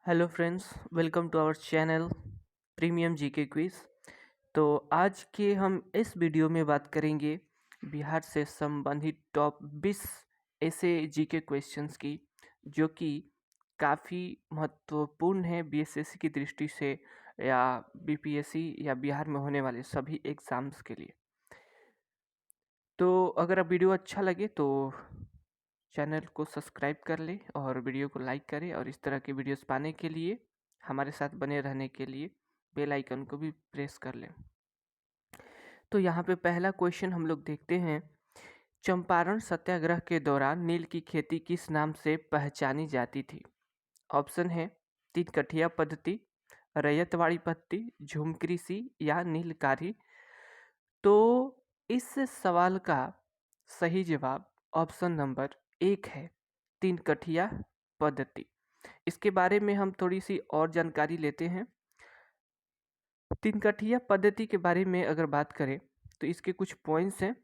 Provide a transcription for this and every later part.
Hello friends, welcome to our channel premium GK quiz. तो आज के हम इस वीडियो में बात करेंगे बिहार से संबंधित टॉप 20 ऐसे जीके क्वेश्चंस की जो कि काफ़ी महत्वपूर्ण है बीएसएससी की दृष्टि से या बीपीएससी या बिहार में होने वाले सभी एग्ज़ाम्स के लिए। तो अगर आप वीडियो अच्छा लगे तो चैनल को सब्सक्राइब कर लें और वीडियो को लाइक करें, और इस तरह के वीडियोस पाने के लिए हमारे साथ बने रहने के लिए बेल आइकन को भी प्रेस कर लें। तो यहाँ पे पहला क्वेश्चन हम लोग देखते हैं। चंपारण सत्याग्रह के दौरान नील की खेती किस नाम से पहचानी जाती थी? ऑप्शन है 3 कठिया पद्धति, रैयतवाड़ी पद्धति, झुमकृषि या नीलकारी। तो इस सवाल का सही जवाब ऑप्शन नंबर 1 है, 3 कठिया पद्धति। इसके बारे में हम थोड़ी सी और जानकारी लेते हैं। 3 कठिया पद्धति के बारे में अगर बात करें तो इसके कुछ पॉइंट्स हैं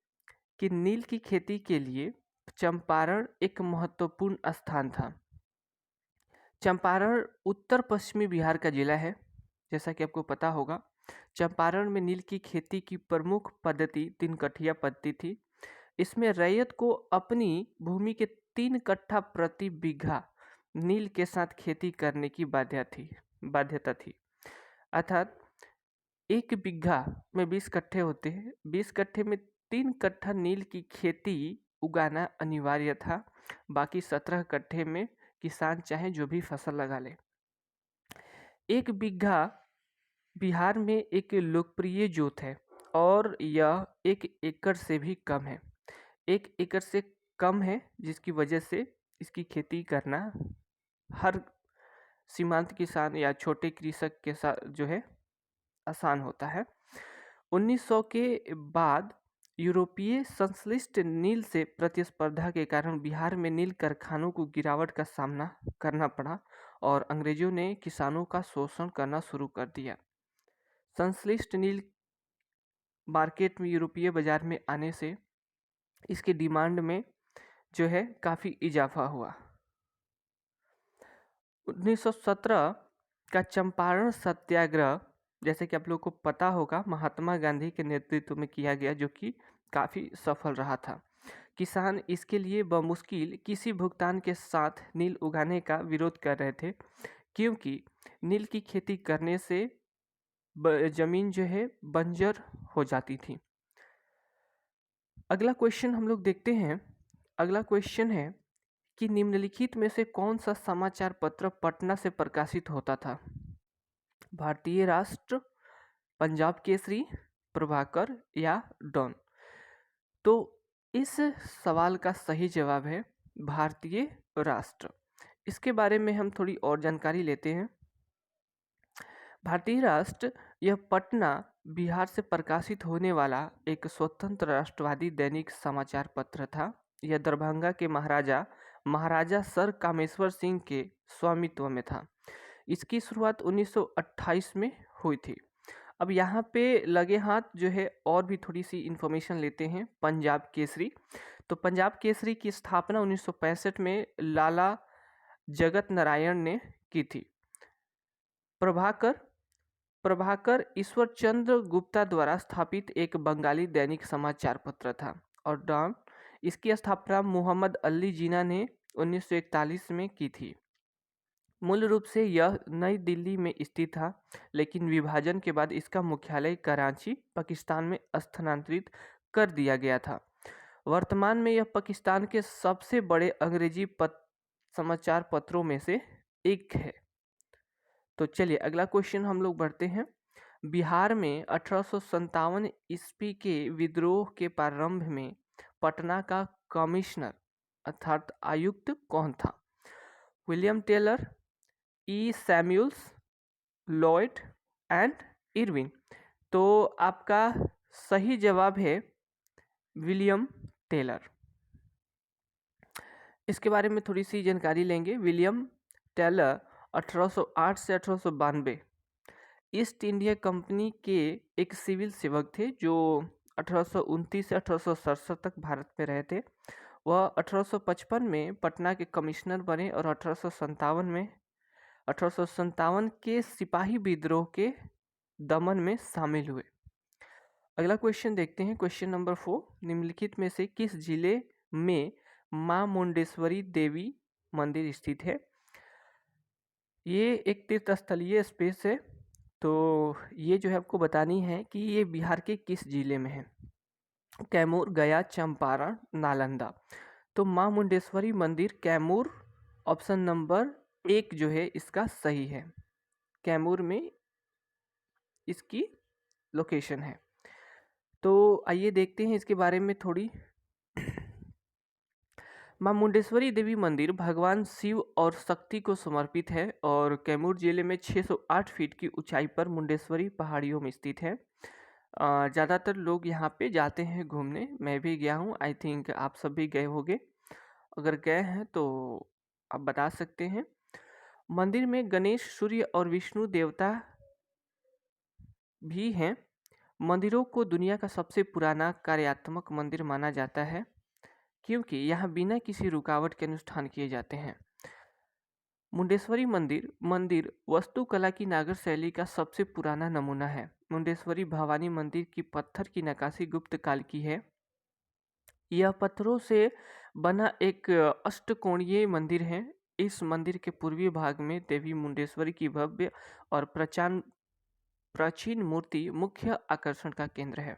कि नील की खेती के लिए चंपारण एक महत्वपूर्ण स्थान था। चंपारण उत्तर पश्चिमी बिहार का जिला है। जैसा कि आपको पता होगा, चंपारण में नील की खेती की प्रमुख पद्धति 3 कठिया पद्धति थी। इसमें रैयत को अपनी भूमि के 3 कट्ठा प्रति बीघा नील के साथ खेती करने की बाध्यता थी। अर्थात 1 बीघा में 20 कट्ठे होते हैं, 20 कट्ठे में 3 कट्ठा नील की खेती उगाना अनिवार्य था। बाकी 17 कट्ठे में किसान चाहे जो भी फसल लगा ले। 1 बीघा बिहार में एक लोकप्रिय जोत है और यह 1 एकड़ से भी कम है। 1 एकड़ से कम है, जिसकी वजह से इसकी खेती करना हर सीमांत किसान या छोटे कृषक के साथ जो है आसान होता है। 1900 के बाद यूरोपीय संश्लिष्ट नील से प्रतिस्पर्धा के कारण बिहार में नील कारखानों को गिरावट का सामना करना पड़ा और अंग्रेजों ने किसानों का शोषण करना शुरू कर दिया। संश्लिष्ट नील मार्केट में यूरोपीय बाजार में आने से इसकी डिमांड में जो है काफ़ी इजाफा हुआ। 1917 का चंपारण सत्याग्रह, जैसे कि आप लोगों को पता होगा, महात्मा गांधी के नेतृत्व में किया गया, जो कि काफ़ी सफल रहा था। किसान इसके लिए बमुश्किल किसी भुगतान के साथ नील उगाने का विरोध कर रहे थे, क्योंकि नील की खेती करने से जमीन जो है बंजर हो जाती थी। अगला क्वेश्चन हम लोग देखते हैं। अगला क्वेश्चन है कि निम्नलिखित में से कौन सा समाचार पत्र पटना से प्रकाशित होता था? भारतीय राष्ट्र, पंजाब केसरी, प्रभाकर या डॉन? तो इस सवाल का सही जवाब है भारतीय राष्ट्र। इसके बारे में हम थोड़ी और जानकारी लेते हैं। भारतीय राष्ट्र यह पटना, बिहार से प्रकाशित होने वाला एक स्वतंत्र राष्ट्रवादी दैनिक समाचार पत्र था। यह दरभंगा के महाराजा सर कामेश्वर सिंह के स्वामित्व में था। इसकी शुरुआत 1928 में हुई थी। अब यहाँ पे लगे हाथ जो है और भी थोड़ी सी इन्फॉर्मेशन लेते हैं। पंजाब केसरी, तो पंजाब केसरी की स्थापना 1965 में लाला जगत नारायण ने की थी। प्रभाकर ईश्वर चंद्र गुप्ता द्वारा स्थापित एक बंगाली दैनिक समाचार पत्र था। और डॉन, इसकी स्थापना मोहम्मद अली जिन्ना ने 1941 में की थी। मूल रूप से यह नई दिल्ली में स्थित था, लेकिन विभाजन के बाद इसका मुख्यालय कराची, पाकिस्तान में स्थानांतरित कर दिया गया था। वर्तमान में यह पाकिस्तान के सबसे बड़े अंग्रेजी समाचार पत्रों में से एक है। तो चलिए अगला क्वेश्चन हम लोग बढ़ते हैं। बिहार में 1857 ईस्वी के विद्रोह के प्रारंभ में पटना का कमिश्नर अर्थात आयुक्त कौन था? William Taylor, E Samuels, Lloyd and Irwin? तो आपका सही जवाब है विलियम टेलर। इसके बारे में थोड़ी सी जानकारी लेंगे। विलियम टेलर 1808 से 1892 ईस्ट इंडिया कंपनी के एक सिविल सेवक थे, जो 1829 से 1867 तक भारत में रहे थे। वह 1855 में पटना के कमिश्नर बने और 1857 में 1857 के सिपाही विद्रोह के दमन में शामिल हुए। अगला क्वेश्चन देखते हैं, क्वेश्चन नंबर 4। निम्नलिखित में से किस जिले में मां मुंडेश्वरी देवी मंदिर स्थित है? ये एक तीर्थ स्थलीय स्पेस है, तो ये जो है आपको बतानी है कि ये बिहार के किस जिले में है। कैमूर, गया, चंपारण, नालंदा। तो मां मुंडेश्वरी मंदिर कैमूर, ऑप्शन नंबर 1 जो है इसका सही है। कैमूर में इसकी लोकेशन है। तो आइए देखते हैं इसके बारे में थोड़ी। मां मुंडेश्वरी देवी मंदिर भगवान शिव और शक्ति को समर्पित है और कैमूर जिले में 608 फीट की ऊंचाई पर मुंडेश्वरी पहाड़ियों में स्थित है। ज़्यादातर लोग यहाँ पे जाते हैं घूमने, मैं भी गया हूँ, आई थिंक आप सब भी गए होंगे। अगर गए हैं तो आप बता सकते हैं। मंदिर में गणेश, सूर्य और विष्णु देवता भी हैं। मंदिरों को दुनिया का सबसे पुराना कार्यात्मक मंदिर माना जाता है क्योंकि यहाँ बिना किसी रुकावट के अनुष्ठान किए जाते हैं। मुंडेश्वरी मंदिर वास्तुकला की नागर शैली का सबसे पुराना नमूना है। मुंडेश्वरी भवानी मंदिर की पत्थर की नक्काशी गुप्त काल की है। यह पत्थरों से बना एक अष्टकोणीय मंदिर है। इस मंदिर के पूर्वी भाग में देवी मुंडेश्वरी की भव्य और प्राचीन मूर्ति मुख्य आकर्षण का केंद्र है।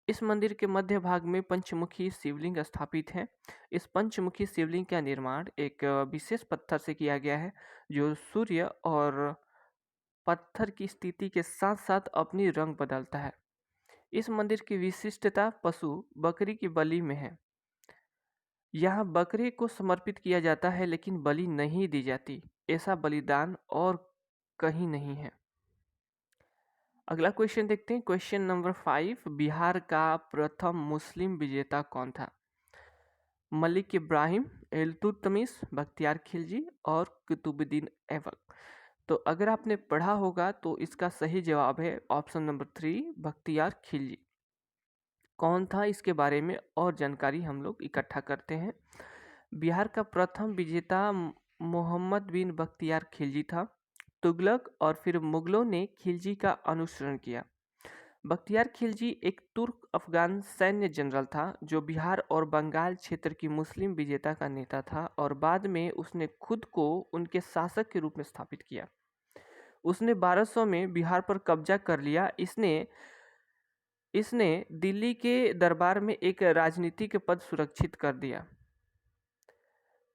इस मंदिर के मध्य भाग में पंचमुखी शिवलिंग स्थापित है। इस पंचमुखी शिवलिंग का निर्माण एक विशेष पत्थर से किया गया है जो सूर्य और पत्थर की स्थिति के साथ साथ अपनी रंग बदलता है। इस मंदिर की विशिष्टता पशु बकरी की बलि में है। यहाँ बकरे को समर्पित किया जाता है लेकिन बलि नहीं दी जाती। ऐसा बलिदान और कहीं नहीं है। अगला क्वेश्चन देखते हैं, क्वेश्चन नंबर 5। बिहार का प्रथम मुस्लिम विजेता कौन था? मलिक इब्राहिम, इल्तुतमिश, बख्तियार खिलजी और कुतुबुद्दीन ऐबक। तो अगर आपने पढ़ा होगा तो इसका सही जवाब है ऑप्शन नंबर 3, बख्तियार खिलजी। कौन था इसके बारे में और जानकारी हम लोग इकट्ठा करते हैं। बिहार का प्रथम विजेता मोहम्मद बिन बख्तियार खिलजी था। तुगलक और फिर मुगलों ने खिलजी का अनुसरण किया। बख्तियार खिलजी एक तुर्क अफगान सैन्य जनरल था जो बिहार और बंगाल क्षेत्र की मुस्लिम विजेता का नेता था और बाद में उसने खुद को उनके शासक के रूप में स्थापित किया। उसने 1200 में बिहार पर कब्जा कर लिया। इसने दिल्ली के दरबार में एक राजनीतिक पद सुरक्षित कर दिया।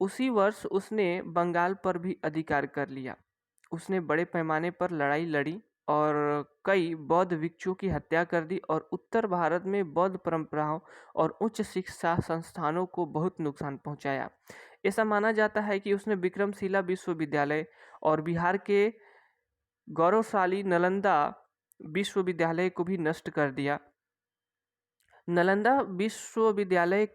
उसी वर्ष उसने बंगाल पर भी अधिकार कर लिया। उसने बड़े पैमाने पर लड़ाई लड़ी और कई बौद्ध भिक्षुओं की हत्या कर दी और उत्तर भारत में बौद्ध परंपराओं और उच्च शिक्षा संस्थानों को बहुत नुकसान पहुंचाया। ऐसा माना जाता है कि उसने विक्रमशिला विश्वविद्यालय और बिहार के गौरवशाली नालंदा विश्वविद्यालय को भी नष्ट कर दिया। नालंदा विश्वविद्यालय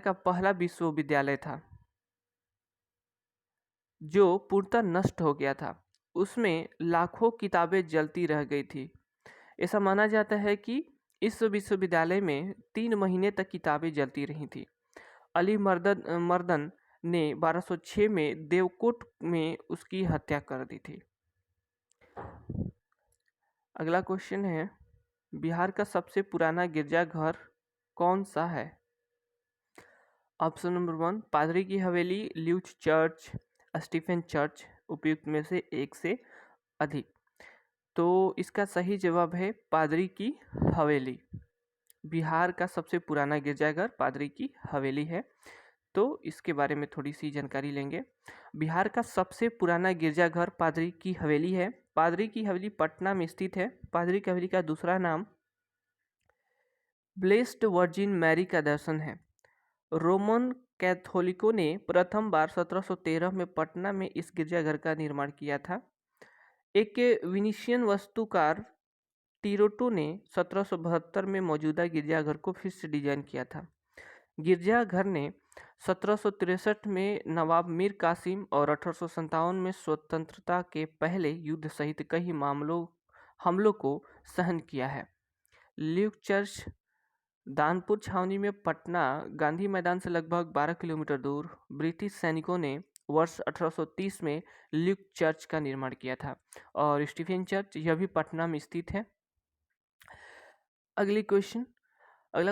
का पहला विश्वविद्यालय था जो पूर्णतः नष्ट हो गया था। उसमें लाखों किताबें जलती रह गई थी। ऐसा माना जाता है कि इस विश्वविद्यालय में 3 महीने तक किताबें जलती रही थी। अली मर्दन ने 1206 में देवकोट में उसकी हत्या कर दी थी। अगला क्वेश्चन है, बिहार का सबसे पुराना गिरजाघर कौन सा है? ऑप्शन नंबर 1, पादरी की हवेली, ल्यूच चर्च, स्टीफन चर्च। उपयुक्त में से एक से अधिक। तो इसका सही जवाब है पादरी की हवेली। बिहार का सबसे पुराना गिरजाघर पादरी की हवेली है। तो इसके बारे में थोड़ी सी जानकारी लेंगे। बिहार का सबसे पुराना गिरजाघर पादरी की हवेली है। पादरी की हवेली पटना में स्थित है। पादरी की हवेली का दूसरा नाम ब्लेस्ड वर्जिन मैरी का दर्शन है। रोमन कैथोलिकों ने प्रथम बार 1713 में पटना में इस गिरजाघर का निर्माण किया था। एक विनीशियन वास्तुकार टिरोटो ने 1772 में मौजूदा गिरजाघर को फिर से डिजाइन किया था। गिरजाघर ने 1763 में नवाब मीर कासिम और 1857 में स्वतंत्रता के पहले युद्ध सहित कई हमलों को सहन किया है। ल्यूक चर्च दानपुर छावनी में पटना गांधी मैदान से लगभग 12 किलोमीटर दूर ब्रिटिश सैनिकों ने वर्ष 1830 में ल्यूक चर्च का निर्माण किया था और स्टीफेन चर्च यह भी पटना में स्थित है। अगला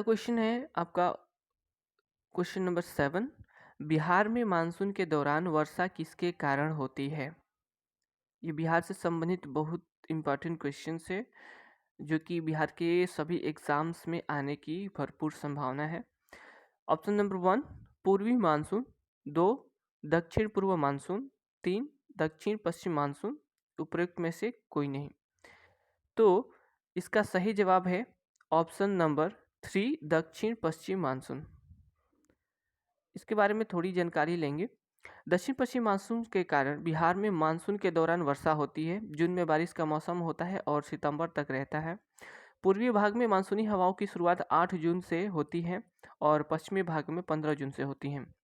क्वेश्चन है आपका क्वेश्चन नंबर 7। बिहार में मानसून के दौरान वर्षा किसके कारण होती है? ये बिहार से संबंधित बहुत इम्पोर्टेंट क्वेश्चन है जो कि बिहार के सभी एग्जाम्स में आने की भरपूर संभावना है। ऑप्शन नंबर 1 पूर्वी मानसून, 2 दक्षिण पूर्व मानसून, 3 दक्षिण पश्चिम मानसून, उपरोक्त में से कोई नहीं। तो इसका सही जवाब है ऑप्शन नंबर 3 दक्षिण पश्चिम मानसून। इसके बारे में थोड़ी जानकारी लेंगे। दक्षिण पश्चिम मानसून के कारण बिहार में मानसून के दौरान वर्षा होती है। जून में बारिश का मौसम होता है और सितंबर तक रहता है। पूर्वी भाग में मानसूनी हवाओं की शुरुआत 8 जून से होती है और पश्चिमी भाग में 15 जून से होती हैं।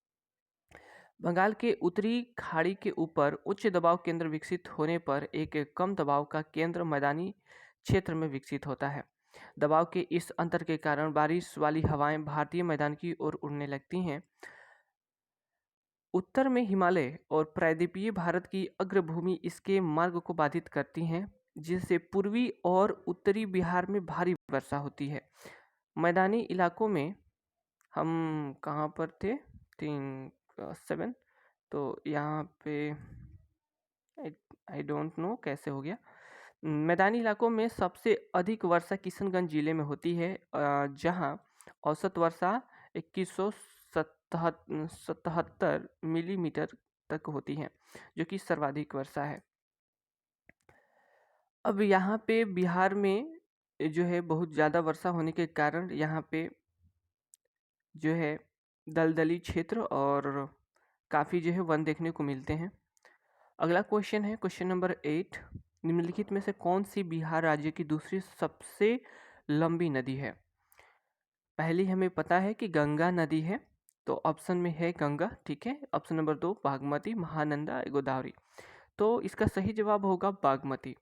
बंगाल के उत्तरी खाड़ी के ऊपर उच्च दबाव केंद्र विकसित होने पर एक कम दबाव का केंद्र मैदानी क्षेत्र में विकसित होता है। दबाव के इस अंतर के कारण बारिश वाली हवाएं भारतीय मैदान की ओर उड़ने लगती हैं। उत्तर में हिमालय और प्रायद्वीपीय भारत की अग्रभूमि इसके मार्ग को बाधित करती हैं, जिससे पूर्वी और उत्तरी बिहार में भारी वर्षा होती है। मैदानी इलाकों में हम कहाँ पर थे? 7। तो यहाँ पे आई डोंट नो कैसे हो गया। मैदानी इलाकों में सबसे अधिक वर्षा किशनगंज जिले में होती है, जहाँ औसत वर्षा 2177 मिलीमीटर तक होती है, जो कि सर्वाधिक वर्षा है। अब यहाँ पे बिहार में जो है बहुत ज़्यादा वर्षा होने के कारण यहाँ पे जो है दलदली क्षेत्र और काफ़ी जो है वन देखने को मिलते हैं। अगला क्वेश्चन है क्वेश्चन नंबर 8। निम्नलिखित में से कौन सी बिहार राज्य की दूसरी सबसे लंबी नदी है? पहली हमें पता है कि गंगा नदी है, तो ऑप्शन में है गंगा, ठीक है। Option number 2 Bagmati, Mahananda, Godavari. तो इसका सही जवाब होगा बागमती।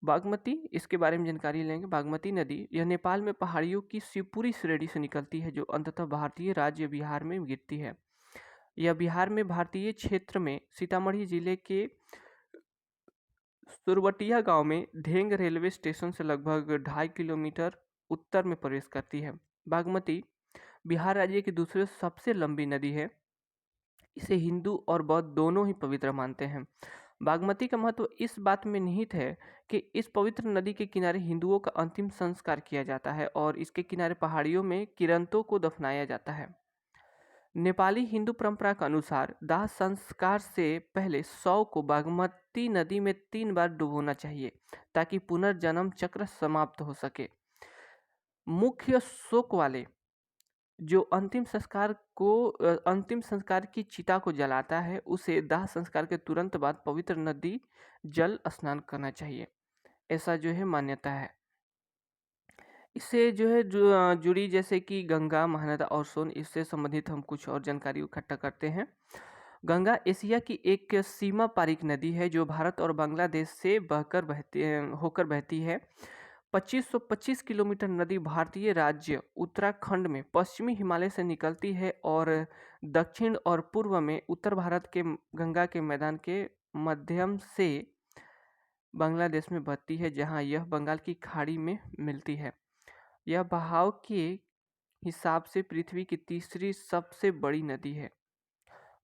बागमती, इसके बारे में जानकारी लेंगे। बागमती नदी यह नेपाल में पहाड़ियों की शिवपुरी श्रेणी से निकलती है, जो अंततः भारतीय राज्य बिहार में गिरती है। यह बिहार में भारतीय क्षेत्र में सीतामढ़ी जिले के सुरवटिया गांव में ढेंग रेलवे स्टेशन से लगभग 2.5 किलोमीटर उत्तर में प्रवेश करती है। बागमती बिहार राज्य की दूसरी सबसे लंबी नदी है। इसे हिंदू और बौद्ध दोनों ही पवित्र मानते हैं। बागमती का महत्व इस बात में निहित है कि इस पवित्र नदी के किनारे हिंदुओं का अंतिम संस्कार किया जाता है और इसके किनारे पहाड़ियों में किरंतों को दफनाया जाता है। नेपाली हिंदू परंपरा के अनुसार दाह संस्कार से पहले शव को बागमती नदी में 3 बार डुबोना चाहिए ताकि पुनर्जन्म चक्र समाप्त हो सके। मुख्य शोक वाले जो अंतिम संस्कार की चिता को जलाता है, उसे दाह संस्कार के तुरंत बाद पवित्र नदी जल स्नान करना चाहिए, ऐसा जो है मान्यता है। इससे जो है जुड़ी जैसे कि गंगा, महानदा और सोन, इससे संबंधित हम कुछ और जानकारी इकट्ठा करते हैं। गंगा एशिया की एक सीमा पारिक नदी है जो भारत और बांग्लादेश से होकर बहती है। 2525 किलोमीटर नदी भारतीय राज्य उत्तराखंड में पश्चिमी हिमालय से निकलती है और दक्षिण और पूर्व में उत्तर भारत के गंगा के मैदान के माध्यम से बांग्लादेश में बहती है, जहां यह बंगाल की खाड़ी में मिलती है। यह बहाव के हिसाब से पृथ्वी की तीसरी सबसे बड़ी नदी है।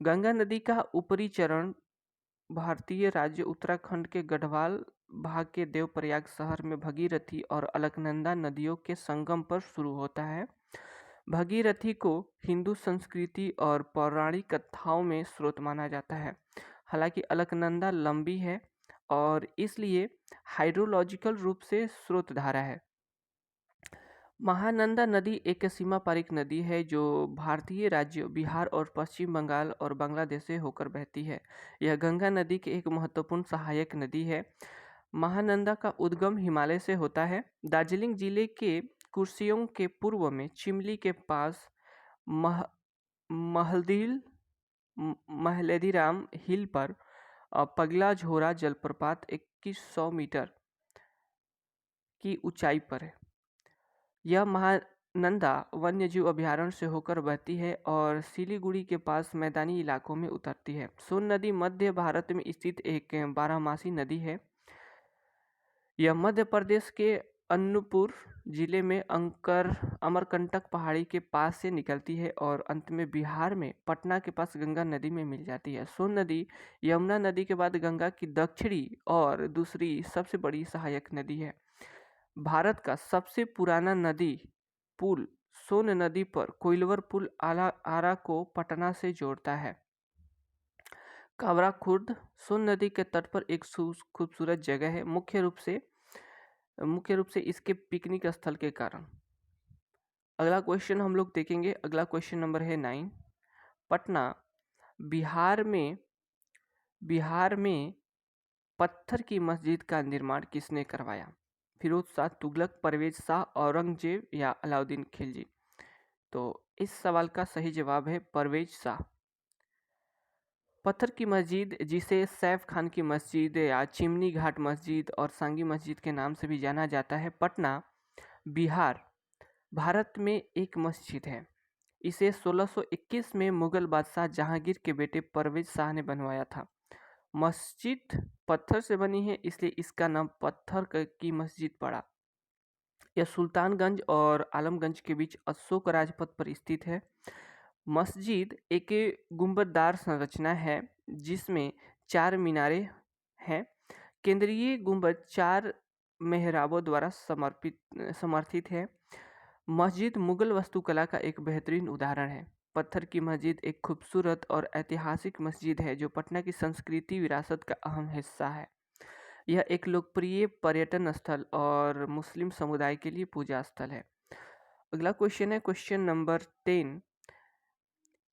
गंगा नदी का ऊपरी चरण भारतीय राज्य उत्तराखंड के गढ़वाल भाग के देवप्रयाग शहर में भगीरथी और अलकनंदा नदियों के संगम पर शुरू होता है। भगीरथी को हिंदू संस्कृति और पौराणिक कथाओं में स्रोत माना जाता है। हालांकि अलकनंदा लंबी है और इसलिए हाइड्रोलॉजिकल रूप से स्रोत धारा है। महानंदा नदी एक सीमा पारिक नदी है जो भारतीय राज्य बिहार और पश्चिम बंगाल और बांग्लादेश से होकर बहती है। यह गंगा नदी की एक महत्वपूर्ण सहायक नदी है। महानंदा का उद्गम हिमालय से होता है। दार्जिलिंग जिले के कुर्सियों के पूर्व में चिमली के पास महलेदीराम हिल पर पगला झोरा जलप्रपात 2100 मीटर की ऊंचाई पर है। यह नंदा वन्यजीव अभयारण्य से होकर बहती है और सिलीगुड़ी के पास मैदानी इलाकों में उतरती है। सोन नदी मध्य भारत में स्थित एक बारहमासी नदी है। यह मध्य प्रदेश के अनूपपुर जिले में अमरकंटक पहाड़ी के पास से निकलती है और अंत में बिहार में पटना के पास गंगा नदी में मिल जाती है। सोन नदी यमुना नदी के बाद गंगा की दक्षिणी और दूसरी सबसे बड़ी सहायक नदी है। भारत का सबसे पुराना नदी पुल सोन नदी पर कोइलवर पुल आरा को पटना से जोड़ता है। कावरा खुर्द सोन नदी के तट पर एक खूबसूरत जगह है, मुख्य रूप से इसके पिकनिक स्थल के कारण। अगला क्वेश्चन हम लोग देखेंगे। अगला क्वेश्चन नंबर है 9। पटना बिहार में पत्थर की मस्जिद का निर्माण किसने करवाया? फिरोज शाह तुगलक, परवेज शाह, औरंगजेब या अलाउद्दीन खिलजी? तो इस सवाल का सही जवाब है परवेज शाह। पत्थर की मस्जिद, जिसे सैफ खान की मस्जिद या चिमनी घाट मस्जिद और सांगी मस्जिद के नाम से भी जाना जाता है, पटना बिहार भारत में एक मस्जिद है। इसे 1621 में मुगल बादशाह जहांगीर के बेटे परवेज शाह ने बनवाया था। मस्जिद पत्थर से बनी है, इसलिए इसका नाम पत्थर की मस्जिद पड़ा। यह सुल्तानगंज और आलमगंज के बीच अशोक राजपथ पर स्थित है। मस्जिद एक गुंबददार संरचना है जिसमें 4 मीनारें हैं। केंद्रीय गुंबद 4 मेहराबों द्वारा समर्थित है। मस्जिद मुगल वास्तुकला का एक बेहतरीन उदाहरण है। पत्थर की मस्जिद एक खूबसूरत और ऐतिहासिक मस्जिद है जो पटना की संस्कृति विरासत का अहम हिस्सा है। यह एक लोकप्रिय पर्यटन स्थल और मुस्लिम समुदाय के लिए पूजा स्थल है। अगला क्वेश्चन है क्वेश्चन नंबर 10।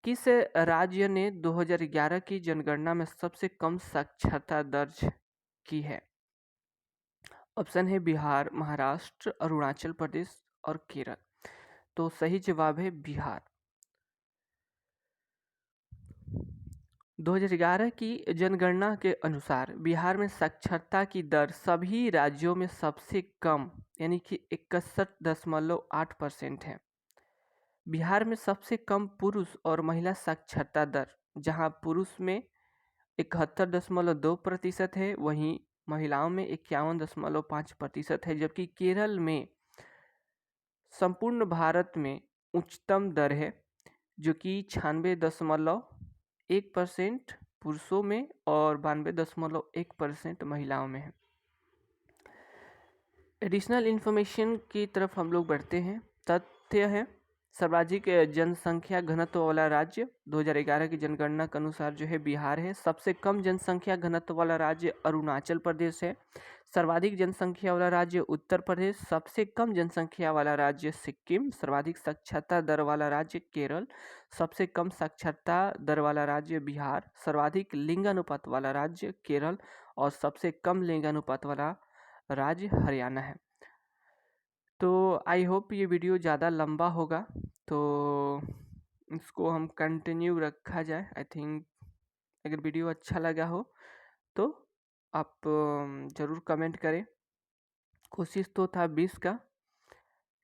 किस राज्य ने 2011 की जनगणना में सबसे कम साक्षरता दर्ज की है? ऑप्शन है बिहार, महाराष्ट्र, अरुणाचल प्रदेश और केरल। तो सही जवाब है बिहार। 2011 की जनगणना के अनुसार बिहार में साक्षरता की दर सभी राज्यों में सबसे कम यानी कि 61.8% है। बिहार में सबसे कम पुरुष और महिला साक्षरता दर, जहां पुरुष में 71.2% है, वहीं महिलाओं में 51.5% है, जबकि केरल में संपूर्ण भारत में उच्चतम दर है जो कि 96.1% पुरुषों में और 92.1% महिलाओं में है। एडिशनल इन्फॉर्मेशन की तरफ हम लोग बढ़ते हैं। तथ्य है सर्वाधिक जनसंख्या घनत्व वाला राज्य 2011 की जनगणना के अनुसार जो है बिहार है। सबसे कम जनसंख्या घनत्व वाला राज्य अरुणाचल प्रदेश है। सर्वाधिक जनसंख्या वाला राज्य उत्तर प्रदेश। सबसे कम जनसंख्या वाला राज्य सिक्किम। सर्वाधिक साक्षरता दर वाला राज्य केरल। सबसे कम साक्षरता दर वाला राज्य बिहार। सर्वाधिक लिंगानुपात वाला राज्य केरल और सबसे कम लिंगानुपात वाला राज्य हरियाणा है। तो आई होप ये वीडियो ज़्यादा लंबा होगा तो इसको हम कंटिन्यू रखा जाए। आई थिंक अगर वीडियो अच्छा लगा हो तो आप ज़रूर कमेंट करें। कोशिश तो था 20 का,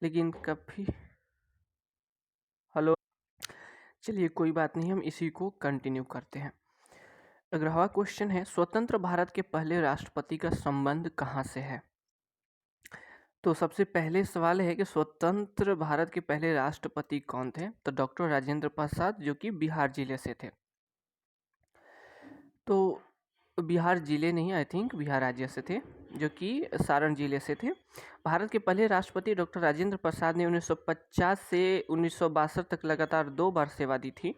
लेकिन कभी हेलो, चलिए कोई बात नहीं, हम इसी को कंटिन्यू करते हैं। अगला क्वेश्चन है स्वतंत्र भारत के पहले राष्ट्रपति का संबंध कहाँ से है? तो सबसे पहले सवाल है कि स्वतंत्र भारत के पहले राष्ट्रपति कौन थे? तो डॉक्टर राजेंद्र प्रसाद, जो कि बिहार जिले से थे। तो बिहार जिले नहीं, आई थिंक बिहार राज्य से थे, जो कि सारण जिले से थे। भारत के पहले राष्ट्रपति डॉक्टर राजेंद्र प्रसाद ने 1950 से 1962 तक लगातार 2 बार सेवा दी थी।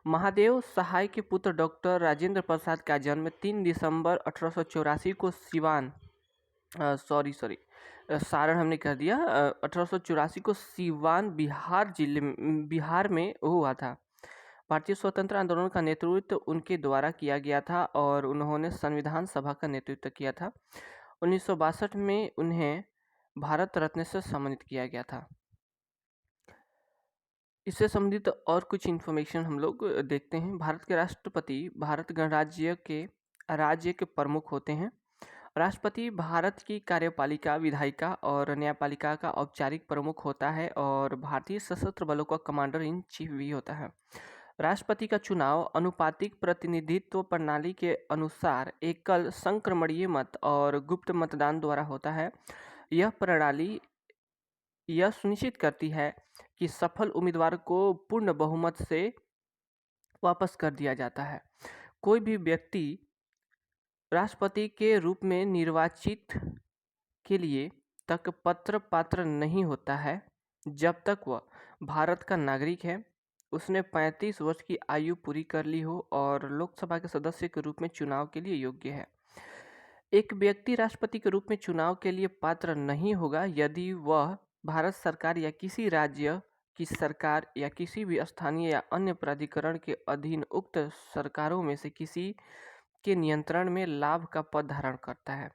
महादेव सहाय के पुत्र डॉक्टर राजेंद्र प्रसाद का जन्म 3 दिसंबर 1884 को सारण हमने कह दिया। 1884 को सिवान बिहार में हुआ था। भारतीय स्वतंत्र आंदोलन का नेतृत्व उनके द्वारा किया गया था और उन्होंने संविधान सभा का नेतृत्व किया था। 1962 में उन्हें भारत रत्न से सम्मानित किया गया था। इससे संबंधित और कुछ इन्फॉर्मेशन हम लोग देखते हैं। भारत के राष्ट्रपति भारत गणराज्य के प्रमुख होते हैं राष्ट्रपति भारत की कार्यपालिका, विधायिका और न्यायपालिका का औपचारिक प्रमुख होता है और भारतीय सशस्त्र बलों का कमांडर इन चीफ भी होता है। राष्ट्रपति का चुनाव अनुपातिक प्रतिनिधित्व प्रणाली के अनुसार एकल संक्रमणीय मत और गुप्त मतदान द्वारा होता है। यह प्रणाली यह सुनिश्चित करती है कि सफल उम्मीदवार को पूर्ण बहुमत से वापस कर दिया जाता है। कोई भी व्यक्ति राष्ट्रपति के रूप में निर्वाचित के लिए तक पत्र पात्र नहीं होता है जब तक वह भारत का नागरिक है, उसने 35 वर्ष की आयु पूरी कर ली हो और लोकसभा के सदस्य के रूप में चुनाव के लिए योग्य है। एक व्यक्ति राष्ट्रपति के रूप में चुनाव के लिए पात्र नहीं होगा यदि वह भारत सरकार या किसी राज्य की सरकार या किसी भी स्थानीय या अन्य प्राधिकरण के अधीन उक्त सरकारों में से किसी के नियंत्रण में लाभ का पद धारण करता है।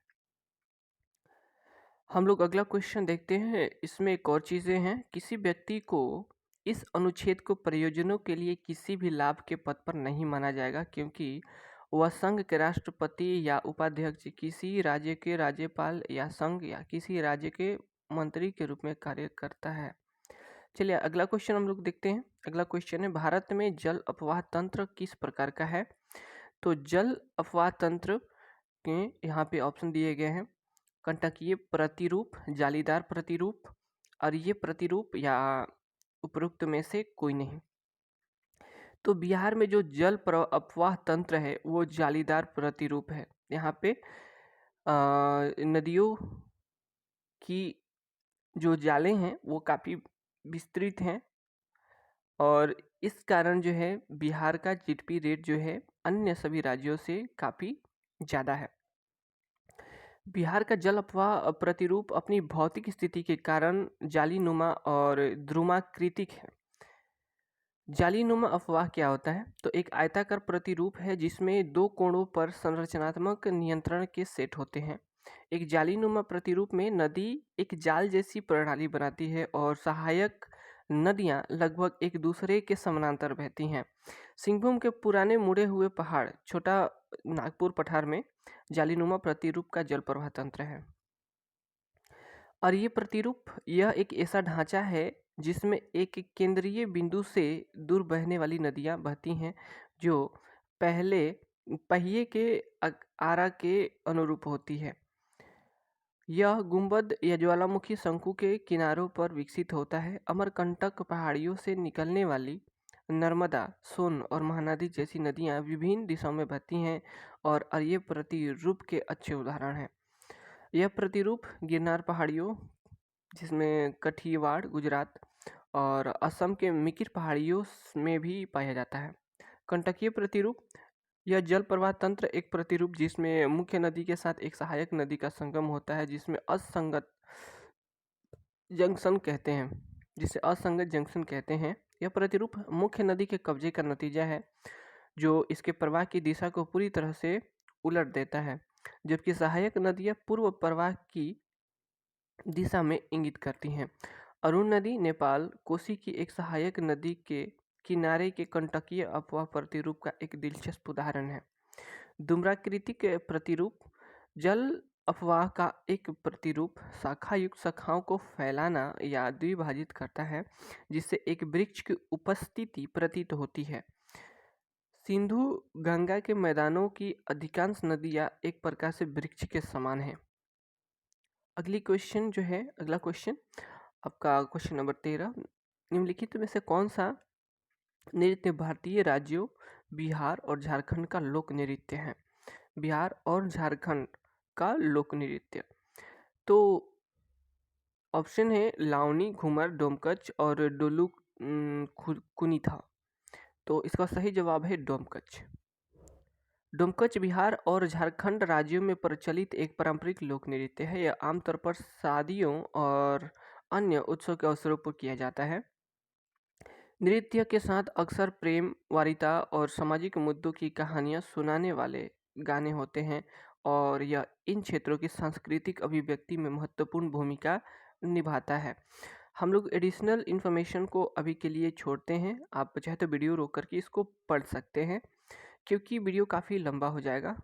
हम लोग अगला क्वेश्चन देखते हैं। इसमें एक और चीज़ें हैं। किसी व्यक्ति को इस अनुच्छेद को प्रयोजनों के लिए किसी भी लाभ के पद पर नहीं माना जाएगा क्योंकि वह संघ के राष्ट्रपति या उपाध्यक्ष, किसी राज्य के राज्यपाल या संघ या किसी राज्य के मंत्री के रूप में कार्य करता है। चलिए अगला क्वेश्चन हम लोग देखते हैं। अगला क्वेश्चन है, भारत में जल अपवाह तंत्र किस प्रकार का है? तो जल अपवाह तंत्र के यहाँ पे ऑप्शन दिए गए हैं। कंटकीय प्रतिरूप, जालीदार प्रतिरूप, अरीय प्रतिरूप या उपरोक्त में से कोई नहीं। तो बिहार में जो जल अपवाह तंत्र है वो जालीदार प्रतिरूप है। यहाँ पे नदियों की जो जालें हैं वो काफ़ी विस्तृत हैं और इस कारण जो है बिहार का जीडीपी रेट जो है अन्य सभी राज्यों से काफ़ी ज़्यादा है। बिहार का जल अपवाह प्रतिरूप अपनी भौतिक स्थिति के कारण जालीनुमा और ध्रुमाकृतिक है। जालीनुमा अपवाह क्या होता है? तो एक आयताकार प्रतिरूप है जिसमें दो कोणों पर संरचनात्मक नियंत्रण के सेट होते हैं। एक जालीनुमा प्रतिरूप में नदी एक जाल जैसी प्रणाली बनाती है और सहायक नदियां लगभग एक दूसरे के समानांतर बहती हैं। सिंहभूम के पुराने मुड़े हुए पहाड़, छोटा नागपुर पठार में जालीनुमा प्रतिरूप का जल प्रवाह तंत्र है। और ये प्रतिरूप यह एक ऐसा ढांचा है जिसमें एक केंद्रीय बिंदु से दूर बहने वाली नदियां बहती हैं जो पहिए के आरा के अनुरूप होती है। यह गुंबद या ज्वालामुखी शंकु के किनारों पर विकसित होता है। अमरकंटक पहाड़ियों से निकलने वाली नर्मदा, सोन और महानदी जैसी नदियां विभिन्न दिशाओं में बहती हैं और ये प्रतिरूप के अच्छे उदाहरण हैं। यह प्रतिरूप गिरनार पहाड़ियों जिसमें कठियावाड़ गुजरात और असम के मिकिर पहाड़ियों में भी पाया जाता है। कंटकीय प्रतिरूप यह जल प्रवाह तंत्र एक प्रतिरूप जिसमें मुख्य नदी के साथ एक सहायक नदी का संगम होता है जिसमें असंगत जंक्शन कहते हैं जिसे असंगत जंक्शन कहते हैं। यह प्रतिरूप मुख्य नदी के कब्जे का नतीजा है जो इसके प्रवाह की दिशा को पूरी तरह से उलट देता है, जबकि सहायक नदियां पूर्व प्रवाह की दिशा में इंगित करती हैं। अरुण नदी नेपाल कोसी की एक सहायक नदी के किनारे के कंटकीय अपवाह प्रतिरूप का एक दिलचस्प उदाहरण है। धूम्राकृतिक प्रतिरूप जल अपवाह का एक प्रतिरूप शाखा युक्त शाखाओं को फैलाना या द्विभाजित करता है जिससे एक वृक्ष की उपस्थिति प्रतीत होती है। सिंधु गंगा के मैदानों की अधिकांश नदियां एक प्रकार से वृक्ष के समान हैं। अगला क्वेश्चन आपका क्वेश्चन नंबर 13, निम्नलिखित में से कौन सा नृत्य भारतीय राज्यों बिहार और झारखंड का लोक नृत्य है? बिहार और झारखंड का लोक नृत्य, तो ऑप्शन है लावनी, घूमर, डोमकच और डोलू कुनीथा। तो इसका सही जवाब है डोमकच। डोमकच बिहार और झारखंड राज्यों में प्रचलित एक पारंपरिक लोक नृत्य है। यह आमतौर पर शादियों और अन्य उत्सव के अवसरों पर किया जाता है। नृत्य के साथ अक्सर प्रेम, वारिता और सामाजिक मुद्दों की कहानियाँ सुनाने वाले गाने होते हैं और यह इन क्षेत्रों की सांस्कृतिक अभिव्यक्ति में महत्वपूर्ण भूमिका निभाता है। हम लोग एडिशनल इन्फॉर्मेशन को अभी के लिए छोड़ते हैं। आप चाहे तो वीडियो रोक करके इसको पढ़ सकते हैं क्योंकि वीडियो काफ़ी लंबा हो जाएगा।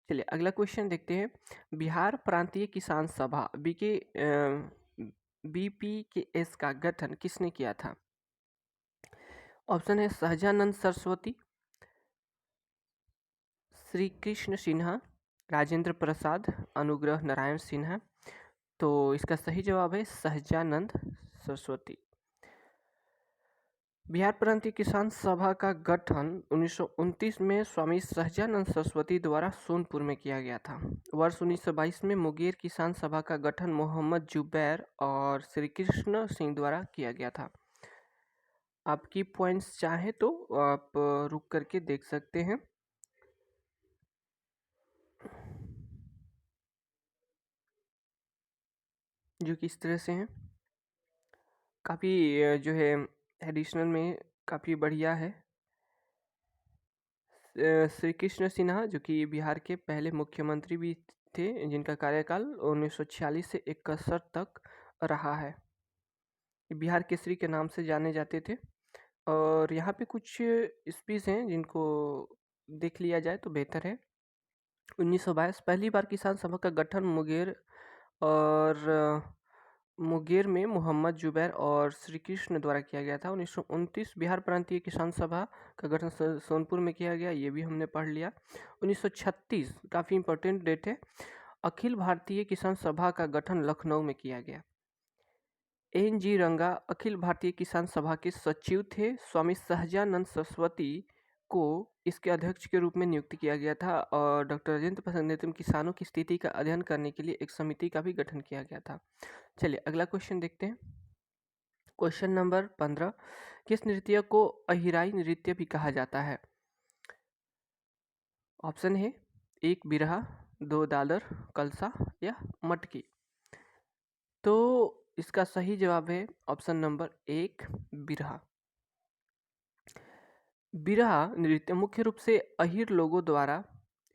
चलिए अगला क्वेश्चन देखते हैं। बिहार प्रांतीय किसान सभा BPKS का गठन किसने किया था? ऑप्शन है सहजानंद सरस्वती, श्री कृष्ण सिन्हा, राजेंद्र प्रसाद, अनुग्रह नारायण सिन्हा। तो इसका सही जवाब है सहजानंद सरस्वती। बिहार प्रांतीय किसान सभा का गठन 1929 में स्वामी सहजानंद सरस्वती द्वारा सोनपुर में किया गया था। वर्ष 1922 में मुंगेर किसान सभा का गठन मोहम्मद जुबैर और श्री कृष्ण सिंह द्वारा किया गया था। आपकी पॉइंट्स चाहे तो आप रुक करके देख सकते हैं। जो कि इस तरह से हैं, काफ़ी जो है एडिशनल में काफ़ी बढ़िया है। श्री कृष्ण सिन्हा जो कि बिहार के पहले मुख्यमंत्री भी थे, जिनका कार्यकाल 1946 से 61 तक रहा है। बिहार केसरी के नाम से जाने जाते थे। और यहाँ पे कुछ स्पीच हैं जिनको देख लिया जाए तो बेहतर है। 1922 पहली बार किसान सभा का गठन मुंगेर में मोहम्मद जुबैर और श्री कृष्ण द्वारा किया गया था। 1929 बिहार प्रांतीय किसान सभा का गठन सोनपुर में किया गया, ये भी हमने पढ़ लिया। 1936 काफ़ी इंपॉर्टेंट डेट है। अखिल भारतीय किसान सभा का गठन लखनऊ में किया गया। NG रंगा अखिल भारतीय किसान सभा के सचिव थे। स्वामी सहजानंद सरस्वती को इसके अध्यक्ष के रूप में नियुक्त किया गया था और डॉक्टर राजेंद्र प्रसाद के नेतृत्व में किसानों की स्थिति का अध्ययन करने के लिए एक समिति का भी गठन किया गया था। चलिए अगला क्वेश्चन देखते हैं। क्वेश्चन नंबर 15, किस नृत्य को अहिराई नृत्य भी कहा जाता है? ऑप्शन है 1 बिरहा, 2 दादर, कलसा या मटकी। तो इसका सही जवाब है ऑप्शन नंबर 1 बिरहा। बिरहा नृत्य मुख्य रूप से अहिर लोगों द्वारा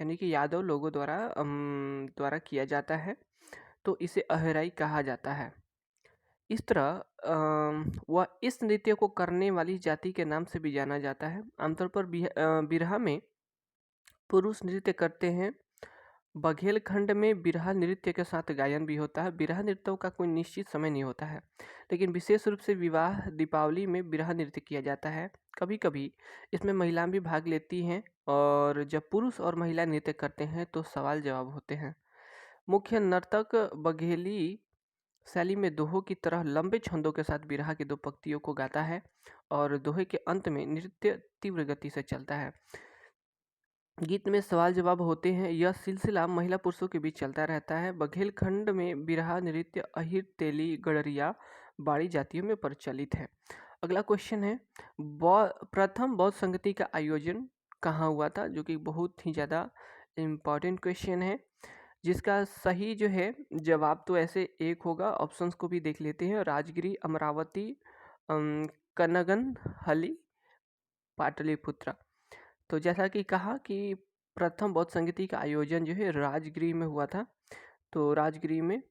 यानी कि यादव लोगों द्वारा किया जाता है, तो इसे अहिराई कहा जाता है। इस तरह वह इस नृत्य को करने वाली जाति के नाम से भी जाना जाता है। आमतौर पर बिरहा में पुरुष नृत्य करते हैं। बघेलखंड में बिरहा नृत्य के साथ गायन भी होता है। बिरहा नृत्यों का कोई निश्चित समय नहीं होता है, लेकिन विशेष रूप से विवाह दीपावली में बिरहा नृत्य किया जाता है। कभी कभी इसमें महिलाएं भी भाग लेती हैं और जब पुरुष और महिला नृत्य करते हैं तो सवाल जवाब होते हैं। मुख्य नर्तक बघेली शैली में दोहों की तरह लंबे छंदों के साथ बिरहा की 2 पंक्तियों को गाता है और दोहे के अंत में नृत्य तीव्र गति से चलता है। गीत में सवाल जवाब होते हैं। यह सिलसिला महिला पुरुषों के बीच चलता रहता है। बघेलखंड में बिरहा नृत्य अहिर, तेली, गडरिया, बाड़ी जातियों में प्रचलित है। अगला क्वेश्चन है, प्रथम बौद्ध संगति का आयोजन कहाँ हुआ था? जो कि बहुत ही ज़्यादा इम्पॉर्टेंट क्वेश्चन है, जिसका सही जो है जवाब तो ऐसे एक होगा। ऑप्शंस को भी देख लेते हैं। राजगिरी, अमरावती, कनगनहली, पाटलिपुत्रा। तो जैसा कि कहा कि प्रथम बौद्ध संगति का आयोजन जो है राजगिरी में हुआ था। तो राजगिरी में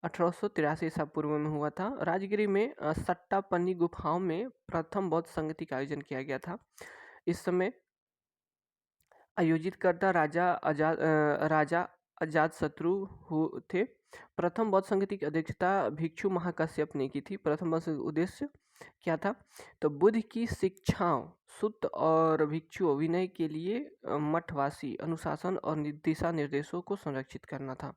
1883 ईसा पूर्व में हुआ था। राजगिरी में सट्टापन्नी गुफाओं में प्रथम बौद्ध संगति का आयोजन किया गया था। इस समय आयोजित करता राजा अजातशत्रु थे। प्रथम बौद्ध संगति की अध्यक्षता भिक्षु महाकश्यप ने की थी। प्रथम बौद्ध संगति का उद्देश्य क्या था? तो बुद्ध की शिक्षाओं, सुत्त और भिक्षु विनय के लिए मठवासी अनुशासन और दिशा निर्देशों को संरक्षित करना था।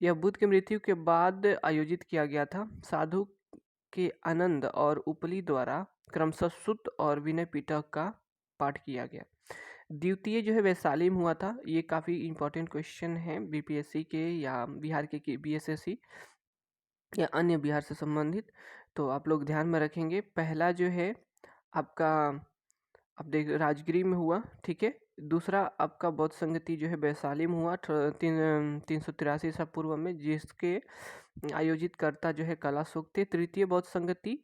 यह बुद्ध की मृत्यु के बाद आयोजित किया गया था। साधु के आनंद और उपली द्वारा क्रमशः सुत्त और विनय पिटक का पाठ किया गया। द्वितीय जो है वैशाली में हुआ था। ये काफ़ी इंपॉर्टेंट क्वेश्चन है BPSC के या बिहार के BSSC या अन्य बिहार से संबंधित, तो आप लोग ध्यान में रखेंगे। पहला जो है आपका आप देख राजगिरी में हुआ, ठीक है। दूसरा आपका बौद्ध संगति जो है वैशाली में हुआ 383 ईसा पूर्व में, जिसके आयोजित करता जो है कलाशोक थे। तृतीय बौद्ध संगति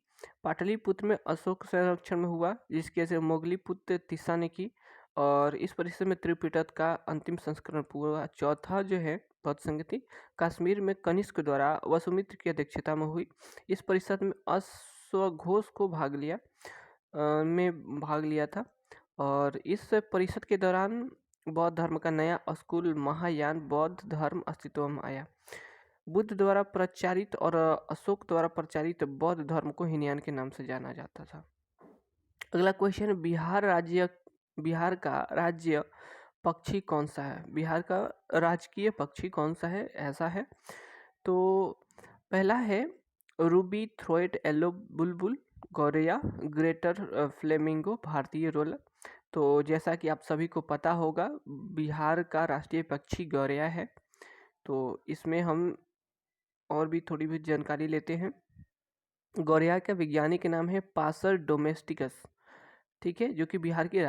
पाटलिपुत्र में अशोक संरक्षण में हुआ, जिसके से मोगलीपुत्र तिस्सा ने की और इस परिसर में त्रिपिटक का अंतिम संस्करण पूरा। चौथा जो है बौद्ध संगति कश्मीर में कनिष्क द्वारा वसुमित्र की अध्यक्षता में हुई। इस परिषद में अश्वघोष को भाग लिया था और इस परिषद के दौरान बौद्ध धर्म का नया स्कूल महायान बौद्ध धर्म अस्तित्व में आया। बुद्ध द्वारा प्रचारित और अशोक द्वारा प्रचारित बौद्ध धर्म को हीनयान के नाम से जाना जाता था। अगला क्वेश्चन, बिहार का राज्य पक्षी कौन सा है? बिहार का राजकीय पक्षी कौन सा है? ऐसा है तो पहला है रूबी थ्रोएट येलो बुलबुल, गौरैया, ग्रेटर फ्लेमिंगो, भारतीय रोलर। तो जैसा कि आप सभी को पता होगा, बिहार का राष्ट्रीय पक्षी गौरैया है। तो इसमें हम और भी थोड़ी बहुत जानकारी लेते हैं। गौरैया का वैज्ञानिक नाम है पासर डोमेस्टिकस, ठीक है, जो कि बिहार के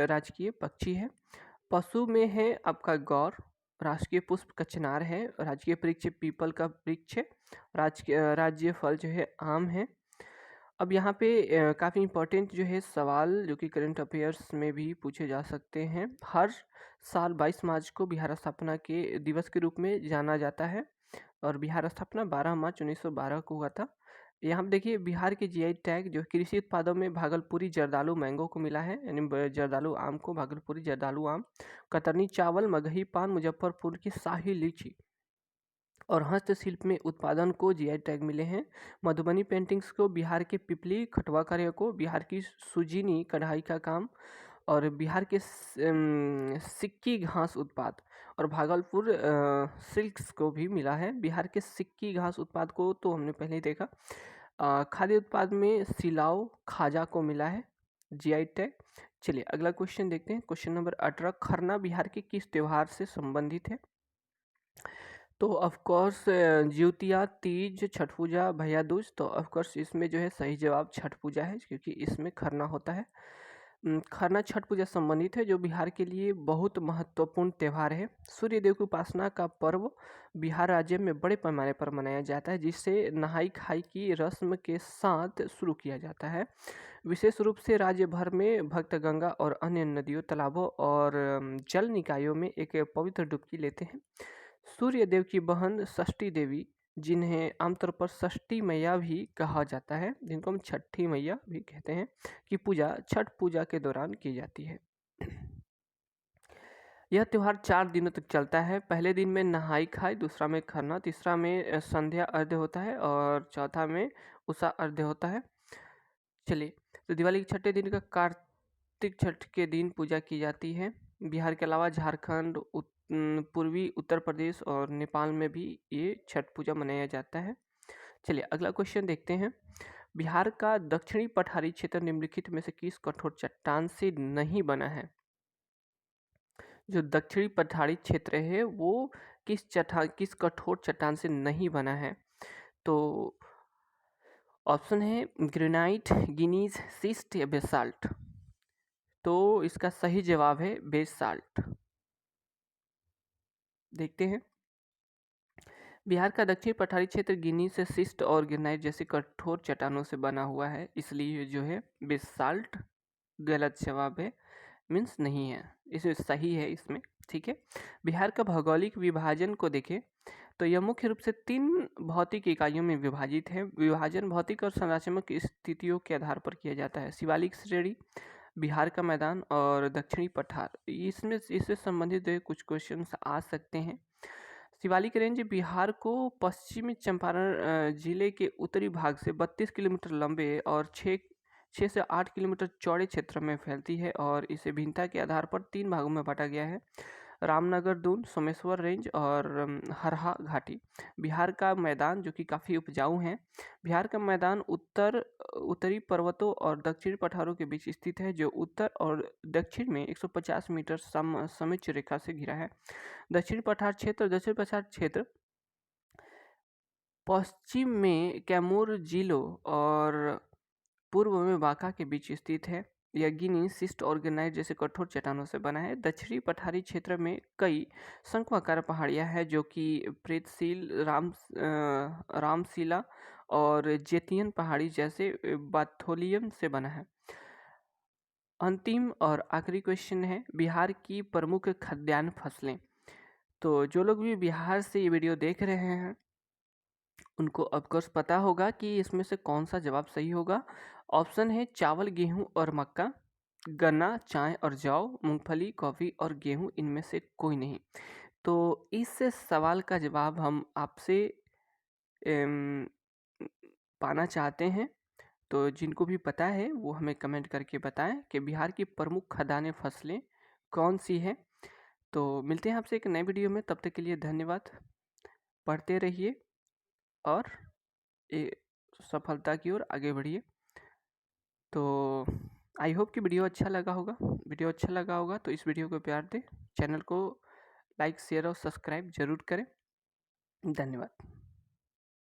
राजकीय पक्षी है। पशु में है आपका गौर, राष्ट्रीय पुष्प कचनार है, राजकीय वृक्ष पीपल का वृक्ष है, राज्य फल जो है आम है। अब यहाँ पे काफ़ी इम्पोर्टेंट जो है सवाल जो कि करंट अफेयर्स में भी पूछे जा सकते हैं। हर साल 22 मार्च को बिहार स्थापना के दिवस के रूप में जाना जाता है और बिहार स्थापना 12 मार्च 1912 को हुआ था। यहाँ पे देखिए बिहार के जीआई टैग जो कृषि उत्पादों में भागलपुरी जर्दालू मैंगो को मिला है, यानी जर्दालू आम को भागलपुरी जर्दालू आम, कतरनी चावल, मगही पान, मुजफ्फरपुर की शाही लीची और हस्तशिल्प में उत्पादन को जीआई टैग मिले हैं। मधुबनी पेंटिंग्स को बिहार के पिपली खटवा कार्य को, बिहार की सुजीनी कढ़ाई का काम और बिहार के सिक्की घास उत्पाद और भागलपुर सिल्क्स को भी मिला है। बिहार के सिक्की घास उत्पाद को तो हमने पहले ही देखा। खाद्य उत्पाद में सिलाव खाजा को मिला है जीआई टैग। चलिए अगला क्वेश्चन देखते हैं। क्वेश्चन नंबर 18, खरना बिहार के किस त्योहार से संबंधित है? तो ऑफकोर्स ज्योतिया, तीज, छठ पूजा, भैया दूज। तो ऑफकोर्स इसमें जो है सही जवाब छठ पूजा है, क्योंकि इसमें खरना होता है। खरना छठ पूजा संबंधित है, जो बिहार के लिए बहुत महत्वपूर्ण त्यौहार है। सूर्य देव की उपासना का पर्व बिहार राज्य में बड़े पैमाने पर मनाया जाता है, जिसे नहाई खाई की रस्म के साथ शुरू किया जाता है। विशेष रूप से राज्य भर में भक्त गंगा और अन्य नदियों, तालाबों और जल निकायों में एक पवित्र डुबकी लेते हैं। सूर्य देव की बहन षष्ठी देवी, जिन्हें आमतौर पर षष्ठी मैया भी कहा जाता है, जिनको हम छठी मैया भी कहते हैं, की पूजा छठ पूजा के दौरान की जाती है। यह त्यौहार 4 दिनों तक चलता है। पहले दिन में नहाई खाई, दूसरा में खरना, तीसरा में संध्या अर्घ्य होता है और चौथा में उषा अर्घ्य होता है। चलिए, तो दिवाली के छठे दिन का कार्तिक छठ के दिन पूजा की जाती है। बिहार के अलावा झारखंड, पूर्वी उत्तर प्रदेश और नेपाल में भी ये छठ पूजा मनाया जाता है। चलिए अगला क्वेश्चन देखते हैं। बिहार का दक्षिणी पठारी क्षेत्र निम्नलिखित में से किस कठोर चट्टान से नहीं बना है? जो दक्षिणी पठारी क्षेत्र है वो किस कठोर चट्टान से नहीं बना है? तो ऑप्शन है ग्रेनाइट, गिनीज, सिस्ट या बेसाल्ट। तो इसका सही जवाब है बेसाल्ट। देखते हैं। बिहार का दक्षिणी पठारी क्षेत्र गिनी से सिस्ट और ग्रेनाइट जैसे कठोर चट्टानों से बना हुआ है, इसलिए जो है बेसाल्ट गलत जवाब है, मीन्स नहीं है, इसमें सही है इसमें, ठीक है। बिहार का भौगोलिक विभाजन को देखें तो यह मुख्य रूप से 3 भौतिक इकाइयों में विभाजित है। विभाजन भौतिक और संरचनात्मक स्थितियों के आधार पर किया जाता है। शिवालिक श्रेणी, बिहार का मैदान और दक्षिणी पठार, इसमें इससे संबंधित कुछ क्वेश्चन आ सकते हैं। शिवालिक रेंज बिहार को पश्चिमी चंपारण जिले के उत्तरी भाग से 32 किलोमीटर लंबे और 6 से 8 किलोमीटर चौड़े क्षेत्र में फैलती है और इसे भिन्नता के आधार पर 3 भागों में बांटा गया है। रामनगर दून, सोमेश्वर रेंज और हरहा घाटी। बिहार का मैदान जो कि काफ़ी उपजाऊ है। बिहार का मैदान उत्तरी पर्वतों और दक्षिणी पठारों के बीच स्थित है, जो उत्तर और दक्षिण में 150 मीटर समोच्च रेखा से घिरा है। दक्षिणी पठार क्षेत्र पश्चिम में कैमूर जिलों और पूर्व में बांका के बीच स्थित है। यह गिनी, सिस्ट और ग्रेनाइट जैसे कठोर चट्टानों से बना है। दक्षिणी पठारी क्षेत्र में कई शंक्वाकार पहाड़ियां हैं, जो कि प्रेतशील, रामशिला और जेतियन पहाड़ी जैसे बाथोलियम से बना है। अंतिम और आखिरी क्वेश्चन है, बिहार की प्रमुख खाद्यान्न फसलें। तो जो लोग भी बिहार से ये वीडियो देख रहे हैं उनको ऑफकोर्स पता होगा कि इसमें से कौन सा जवाब सही होगा। ऑप्शन है चावल, गेहूं और मक्का, गन्ना, चाय और जौ, मूंगफली, कॉफ़ी और गेहूँ इनमें से कोई नहीं। तो इस सवाल का जवाब हम आपसे एम, पाना चाहते हैं। तो जिनको भी पता है वो हमें कमेंट करके बताएं कि बिहार की प्रमुख खदानें फसलें कौन सी हैं। तो मिलते हैं आपसे एक नए वीडियो में, तब तक के लिए धन्यवाद। पढ़ते रहिए और सफलता की ओर आगे बढ़िए। तो आई होप कि वीडियो अच्छा लगा होगा तो इस वीडियो को प्यार दें, चैनल को लाइक शेयर और सब्सक्राइब ज़रूर करें। धन्यवाद।